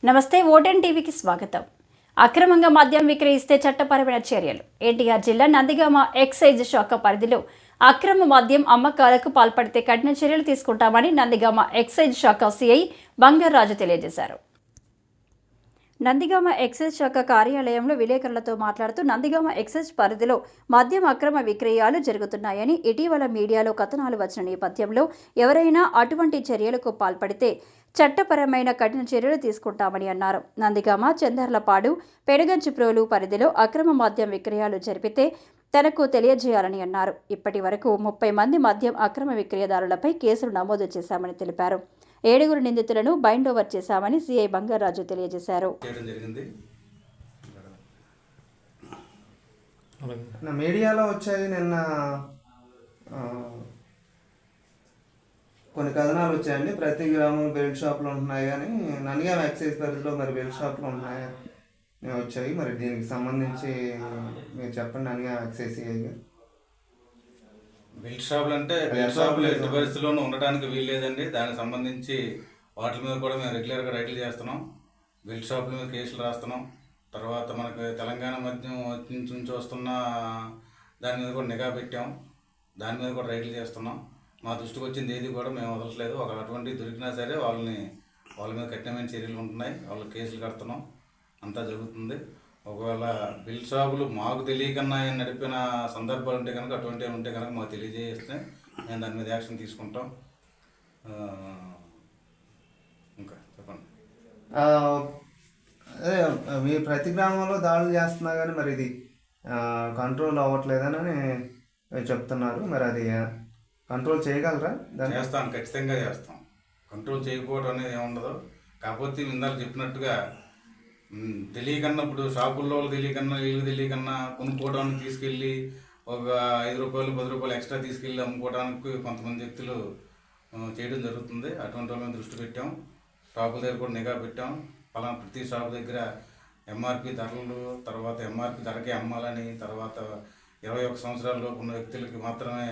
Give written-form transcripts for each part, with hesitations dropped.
నమస్తే ఓటెన్ టీవీకి స్వాగతం. అక్రమంగా మద్యం విక్రయిస్తే చట్టపరమైన చర్యలు. ఎన్టీఆర్ జిల్లా నందిగామ ఎక్సైజ్ శాఖ పరిధిలో అక్రమ మద్యం అమ్మకాలకు పాల్పడితే కఠిన చర్యలు తీసుకుంటామని నందిగామ ఎక్సైజ్ శాఖ సిఐ బంగారాజు తెలియజేశారు. నందిగామ ఎక్సైజ్ శాఖ కార్యాలయంలో విలేకరులతో మాట్లాడుతూ నందిగామ ఎక్సైజ్ పరిధిలో మద్యం అక్రమ విక్రయాలు జరుగుతున్నాయని, ఇటీవల మీడియాలో కథనాలు వచ్చిన నేపథ్యంలో ఎవరైనా అటువంటి చర్యలకు పాల్పడితే చట్టపరమైన కఠిన చర్యలు తీసుకుంటామని అన్నారు. నందిగామ, చందర్లపాడు, పెనుగంచిప్రోలు పరిధిలో అక్రమ మద్యం విక్రయాలు జరిపితే తనకు తెలియజేయాలని అన్నారు. ఇప్పటి వరకు 30 మంది మద్యం అక్రమ విక్రయదారులపై కేసులు నమోదు చేశామని తెలిపారు. 7 నిందితులను బైండ్ ఓవర్ చేశామని సిఐ బంగారాజు తెలియజేశారు. మీడియాలో వచ్చాయి, నిన్న కొన్ని కథనాలు వచ్చాయండి. ప్రతి గ్రామం బెల్ట్ షాప్లు ఉంటున్నాయి, కానీ నందిగామ ఎక్సైజ్ పరిధిలో మరి బెల్ట్ షాప్లు ఉంటున్నాయి వచ్చాయి. మరి దీనికి సంబంధించి మీరు చెప్పండి. నందిగామ ఎక్సైజ్ బెల్ట్ షాపులు అంటే బెల్ట్ షాపులు ఎట్టి పరిస్థితుల్లోనూ ఉండడానికి వీల్లేదండి. దానికి సంబంధించి వాటి మీద కూడా మేము రెగ్యులర్గా రైడ్లు చేస్తున్నాం. బెల్ట్ షాపుల మీద కేసులు రాస్తున్నాం. తర్వాత మనకి తెలంగాణ మద్యం నుంచి వస్తున్న దాని మీద కూడా నిఘా పెట్టాం. దాని మీద కూడా రైడ్లు చేస్తున్నాం. మా దృష్టికి వచ్చింది ఏది కూడా మేము వదలట్లేదు. ఒక అటువంటివి దొరికినా సరే వాళ్ళ మీద కఠినమైన చర్యలు ఉంటున్నాయి. వాళ్ళు కేసులు కడుతున్నాం. అంతా జరుగుతుంది. ఒకవేళ బిల్ షాపులు మాకు తెలియకన్నా నడిపిన సందర్భాలు ఉంటే కనుక, అటువంటివి ఉంటే కనుక మాకు తెలియజేస్తే మేము దాని మీద యాక్షన్ తీసుకుంటాం. ఇంకా చెప్పండి. అదే మీరు ప్రతి గ్రామంలో దాడులు చేస్తున్నా కానీ మరి ఇది కంట్రోల్ అవ్వట్లేదని చెప్తున్నారు. మరి అది కంట్రోల్ చేయగలరా? చేస్తాను, ఖచ్చితంగా చేస్తాం. కంట్రోల్ చేయకపోవడం అనేది ఏముండదు. కాకపోతే ఇందాక చెప్పినట్టుగా తెలియకన్నప్పుడు షాపుల్లో వాళ్ళు తెలియకన్నా, వీళ్ళు తెలియకన్నా కొనుక్కోవడానికి తీసుకెళ్ళి ఒక 5 రూపాయలు 10 రూపాయలు ఎక్స్ట్రా తీసుకెళ్ళి అమ్ముకోవడానికి కొంతమంది వ్యక్తులు చేయడం జరుగుతుంది. అటువంటి వాళ్ళ మీద దృష్టి పెట్టాం. షాపుల దగ్గర కూడా నిఘా పెట్టాం. పలానా ప్రతి షాపు దగ్గర ఎంఆర్పి ధరలు, తర్వాత ఎంఆర్పి ధరకే అమ్మాలని, తర్వాత 21 సంవత్సరాలలోపు ఉన్న వ్యక్తులకి మాత్రమే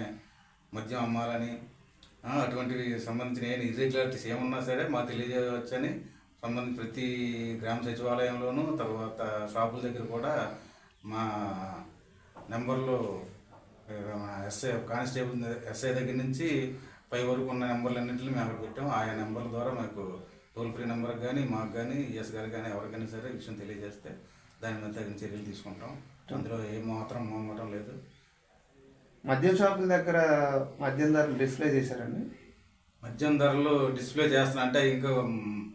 మద్యం అమ్మాలని, అటువంటివి సంబంధించిన ఇర్రెగ్యులారిటీస్ ఏమున్నా సరే మాకు తెలియజేయవచ్చని సంబంధించి ప్రతి గ్రామ సచివాలయంలోనూ, తర్వాత షాపుల దగ్గర కూడా మా నెంబర్లు కానిస్టేబుల్ ఎస్ఐ దగ్గర నుంచి పై వరకు ఉన్న నెంబర్లన్నింటినీ మేము అక్కడ పెట్టాం. ఆయా నెంబర్ల ద్వారా మాకు టోల్ ఫ్రీ నెంబర్కి కానీ, మాకు కానీ, ఈఎస్ గారికి కానీ ఎవరికైనా సరే విషయం తెలియజేస్తే దాని మీద తగిన చర్యలు తీసుకుంటాం. అందులో ఏమాత్రం మోమటం లేదు. మద్యం షాపుల దగ్గర మద్యం ధరలు డిస్ప్లే చేశారండి. మద్యం ధరలు డిస్ప్లే చేస్తున్నా అంటే ఇంకా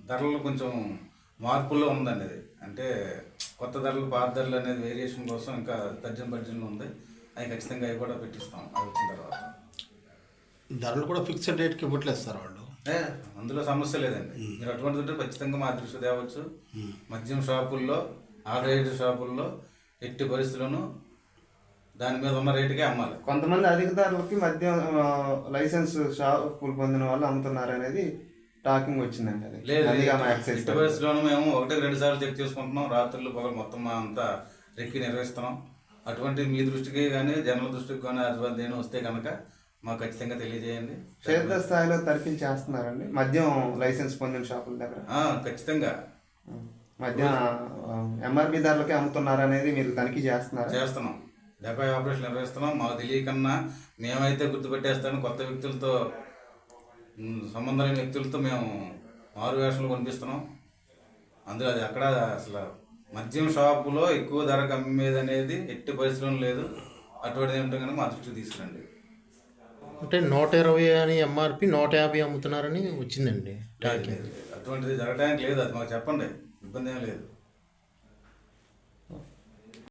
ధరలు కొంచెం మార్పుల్లో ఉందండి. అది అంటే కొత్త ధరలు, పాత ధరలు అనేది వేరియేషన్ కోసం ఇంకా తర్జన ఉంది. అవి ఖచ్చితంగా అవి కూడా పెట్టిస్తాం. అది వచ్చిన తర్వాత ధరలు కూడా ఫిక్స్డ్ రేట్కి ఇవ్వట్లేదు సార్ వాళ్ళు. అందులో సమస్య లేదండి. మీరు అటువంటి ఉంటే ఖచ్చితంగా మా దృష్టి తేవచ్చు. మద్యం షాపుల్లో, ఆర్డర్ షాపుల్లో ఎట్టి పరిస్థితుల్లోనూ దాని మీద ఉన్న రేటుకే అమ్మాలి. కొంతమంది అధిక ధరలకి మద్యం లైసెన్స్ షాపులు పొందిన వాళ్ళు అమ్ముతున్నారు అనేది టాకింగ్ వచ్చిందండి. అది లేదు, ఎట్టి పరిస్థితుల్లోనూ మేము 1-2 సార్లు చెక్ చేసుకుంటున్నాం. రాత్రులు పగలు మొత్తం అంతా రెక్కి నిర్వహిస్తున్నాం. అటువంటి మీ దృష్టికి కానీ, జనాల దృష్టికి కానీ అటువంటి ఏమైనా వస్తే కనుక మాకు ఖచ్చితంగా తెలియజేయండి. క్షేత్ర స్థాయిలో తనిఖీలు చేస్తున్నారండి మద్యం లైసెన్స్ పొందిన షాపుల దగ్గర. ఖచ్చితంగా మద్యం ఎంఆర్పి ధరలకే అమ్ముతున్నారు అనేది మీరు తనిఖీ చేస్తున్నాం. డెకాయ్ ఆపరేషన్ నిర్వహిస్తున్నాం. మాకు తెలియకన్నా మేమైతే గుర్తుపెట్టేస్తాను. కొత్త వ్యక్తులతో, సంబంధం లేని వ్యక్తులతో మేము మారు వేషాలు కనిపిస్తున్నాం. అందులో అది అక్కడ అసలు మద్యం షాపులో ఎక్కువ ధరకు అమ్మేది అనేది ఎట్టి పరిస్థితుల్లో లేదు. అటువంటిది ఏమిటో కనుక మా దృష్టికి తీసుకురండి. అంటే 120 అని ఎంఆర్పి 150 అమ్ముతున్నారని వచ్చిందండి. అటువంటిది జరగడానికి లేదు. అది మాకు చెప్పండి, ఇబ్బంది ఏం లేదు.